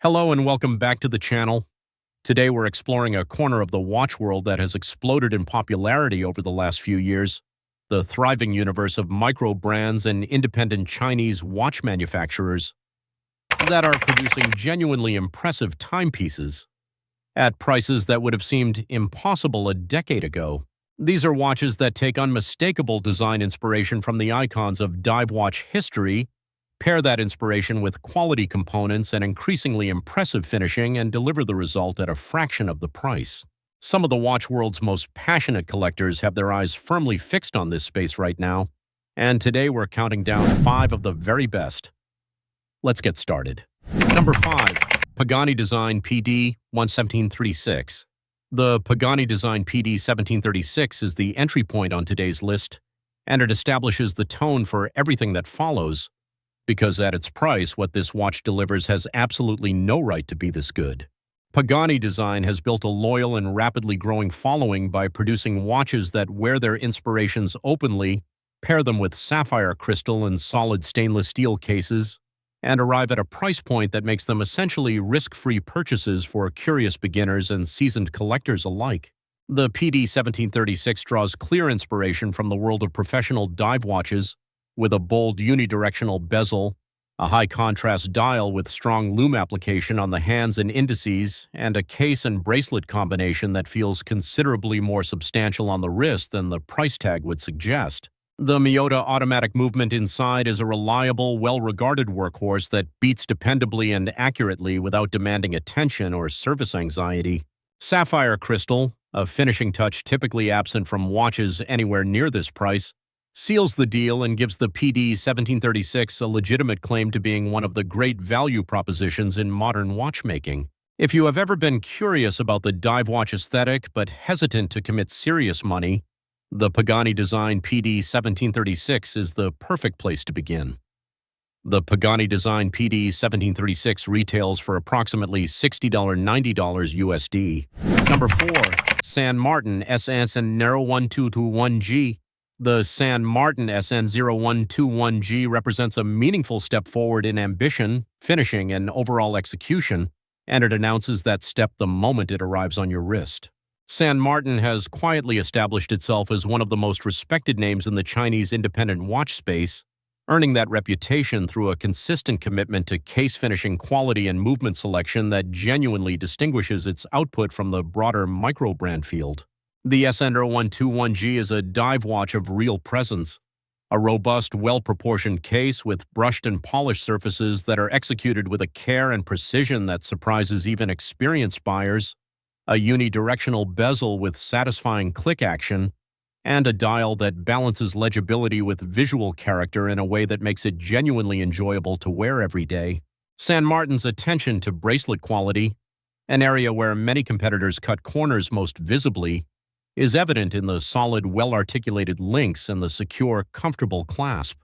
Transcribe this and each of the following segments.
Hello and welcome back to the channel. Today we're exploring a corner of the watch world that has exploded in popularity over the last few years, the thriving universe of micro brands and independent Chinese watch manufacturers that are producing genuinely impressive timepieces at prices that would have seemed impossible a decade ago. These are watches that take unmistakable design inspiration from the icons of dive watch history, pair that inspiration with quality components and increasingly impressive finishing, and deliver the result at a fraction of the price. Some of the watch world's most passionate collectors have their eyes firmly fixed on this space right now, and today we're counting down 5 of the very best. Let's get started. Number 5. Pagani Design PD 1736. The Pagani Design PD 1736 is the entry point on today's list, and it establishes the tone for everything that follows, because at its price, what this watch delivers has absolutely no right to be this good. Pagani Design has built a loyal and rapidly growing following by producing watches that wear their inspirations openly, pair them with sapphire crystal and solid stainless steel cases, and arrive at a price point that makes them essentially risk-free purchases for curious beginners and seasoned collectors alike. The PD 1736 draws clear inspiration from the world of professional dive watches, with a bold unidirectional bezel, a high-contrast dial with strong lume application on the hands and indices, and a case and bracelet combination that feels considerably more substantial on the wrist than the price tag would suggest. The Miyota automatic movement inside is a reliable, well-regarded workhorse that beats dependably and accurately without demanding attention or service anxiety. Sapphire crystal, a finishing touch typically absent from watches anywhere near this price, seals the deal and gives the PD 1736 a legitimate claim to being one of the great value propositions in modern watchmaking. If you have ever been curious about the dive watch aesthetic but hesitant to commit serious money, the Pagani Design PD 1736 is the perfect place to begin. The Pagani Design PD 1736 retails for approximately $60-$90 USD. Number 4. San Martin SN0121G. The San Martin SN0121G represents a meaningful step forward in ambition, finishing, and overall execution, and it announces that step the moment it arrives on your wrist. San Martin has quietly established itself as one of the most respected names in the Chinese independent watch space, earning that reputation through a consistent commitment to case finishing quality and movement selection that genuinely distinguishes its output from the broader micro-brand field. The SN0121G is a dive watch of real presence, a robust, well-proportioned case with brushed and polished surfaces that are executed with a care and precision that surprises even experienced buyers, a unidirectional bezel with satisfying click action, and a dial that balances legibility with visual character in a way that makes it genuinely enjoyable to wear every day. San Martin's attention to bracelet quality, an area where many competitors cut corners most visibly, is evident in the solid, well-articulated links and the secure, comfortable clasp.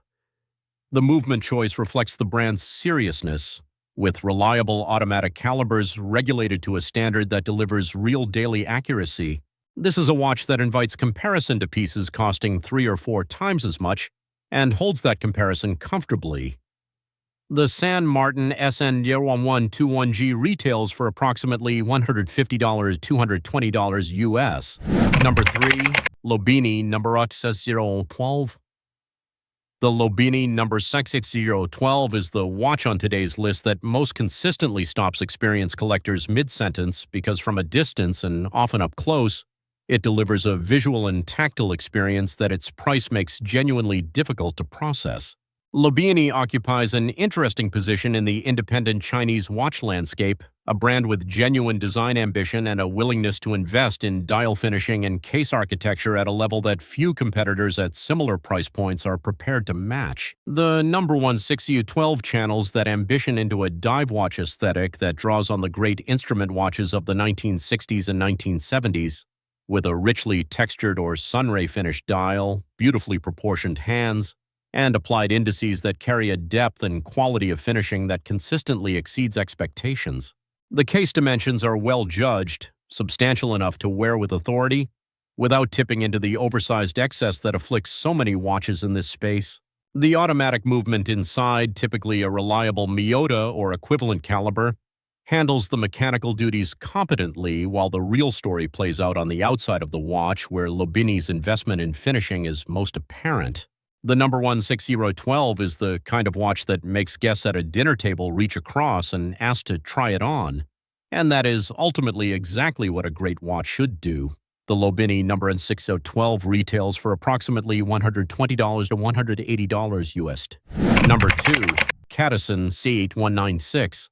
The movement choice reflects the brand's seriousness, with reliable automatic calibers regulated to a standard that delivers real daily accuracy. This is a watch that invites comparison to pieces costing 3 or 4 times as much and holds that comparison comfortably. The San Martin SN0121G retails for approximately $150-$220 US. Number 3. Lobinni number 6012. The Lobinni number 6012 is the watch on today's list that most consistently stops experienced collectors mid-sentence because from a distance and often up close, it delivers a visual and tactile experience that its price makes genuinely difficult to process. Lobinni occupies an interesting position in the independent Chinese watch landscape, a brand with genuine design ambition and a willingness to invest in dial finishing and case architecture at a level that few competitors at similar price points are prepared to match. The number 6012 channels that ambition into a dive watch aesthetic that draws on the great instrument watches of the 1960s and 1970s, with a richly textured or sunray finished dial, beautifully proportioned hands, and applied indices that carry a depth and quality of finishing that consistently exceeds expectations. The case dimensions are well judged, substantial enough to wear with authority, without tipping into the oversized excess that afflicts so many watches in this space. The automatic movement inside, typically a reliable Miyota or equivalent caliber, handles the mechanical duties competently while the real story plays out on the outside of the watch, where Lobinni's investment in finishing is most apparent. The number 16012 is the kind of watch that makes guests at a dinner table reach across and ask to try it on. And that is ultimately exactly what a great watch should do. The Lobinni number 16012 retails for approximately $120 to $180 US. Number 2. Cadisen C8196.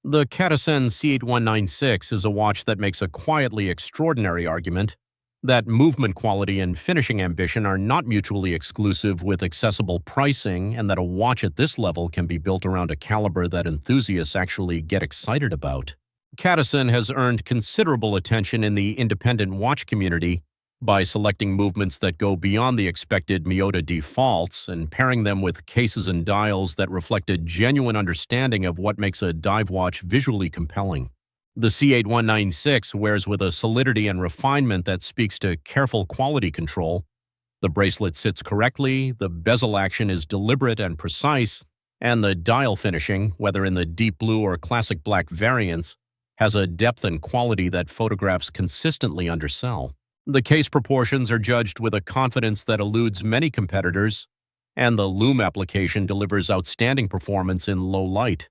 The Cadisen C8196 is a watch that makes a quietly extraordinary argument that movement quality and finishing ambition are not mutually exclusive with accessible pricing, and that a watch at this level can be built around a caliber that enthusiasts actually get excited about. Cadisen has earned considerable attention in the independent watch community by selecting movements that go beyond the expected Miyota defaults and pairing them with cases and dials that reflect a genuine understanding of what makes a dive watch visually compelling. The C8196 wears with a solidity and refinement that speaks to careful quality control. The bracelet sits correctly, the bezel action is deliberate and precise, and the dial finishing, whether in the deep blue or classic black variants, has a depth and quality that photographs consistently undersell. The case proportions are judged with a confidence that eludes many competitors, and the lume application delivers outstanding performance in low light,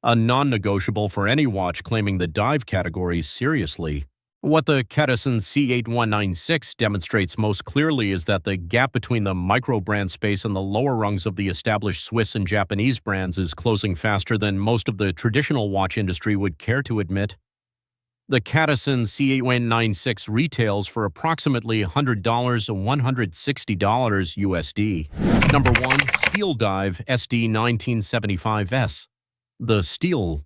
a non-negotiable for any watch claiming the dive category seriously. What the Cadisen C8196 demonstrates most clearly is that the gap between the micro-brand space and the lower rungs of the established Swiss and Japanese brands is closing faster than most of the traditional watch industry would care to admit. The Cadisen C8196 retails for approximately $100 to $160 USD. Number 1. Steeldive SD1975S. The Steeldive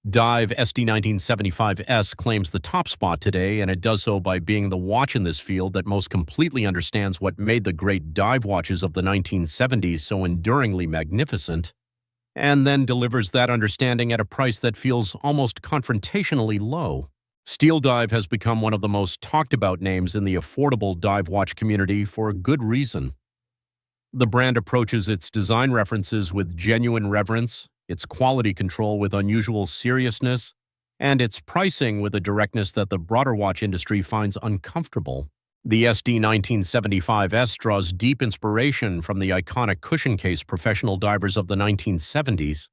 SD1975S claims the top spot today, and it does so by being the watch in this field that most completely understands what made the great dive watches of the 1970s so enduringly magnificent, and then delivers that understanding at a price that feels almost confrontationally low. Steeldive has become one of the most talked about names in the affordable dive watch community for a good reason. The brand approaches its design references with genuine reverence, its quality control with unusual seriousness, and its pricing with a directness that the broader watch industry finds uncomfortable. The SD1975S draws deep inspiration from the iconic cushion case professional divers of the 1970s,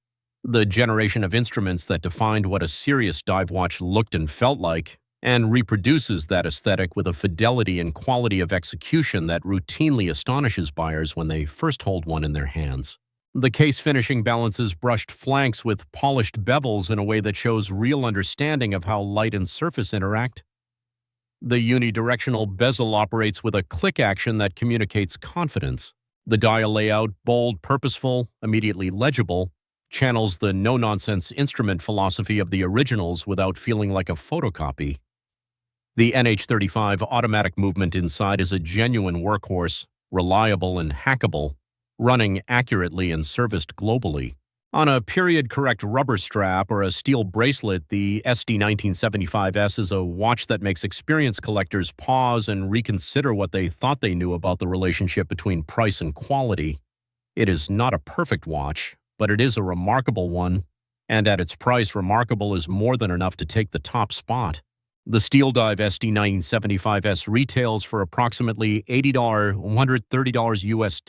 the generation of instruments that defined what a serious dive watch looked and felt like, and reproduces that aesthetic with a fidelity and quality of execution that routinely astonishes buyers when they first hold one in their hands. The case finishing balances brushed flanks with polished bevels in a way that shows real understanding of how light and surface interact. The unidirectional bezel operates with a click action that communicates confidence. The dial layout, bold, purposeful, immediately legible, channels the no-nonsense instrument philosophy of the originals without feeling like a photocopy. The NH35 automatic movement inside is a genuine workhorse, reliable and hackable, running accurately and serviced globally. On a period-correct rubber strap or a steel bracelet, the SD1975S is a watch that makes experienced collectors pause and reconsider what they thought they knew about the relationship between price and quality. It is not a perfect watch, but it is a remarkable one, and at its price, remarkable is more than enough to take the top spot. The Steeldive SD1975S retails for approximately $80 to $130 US.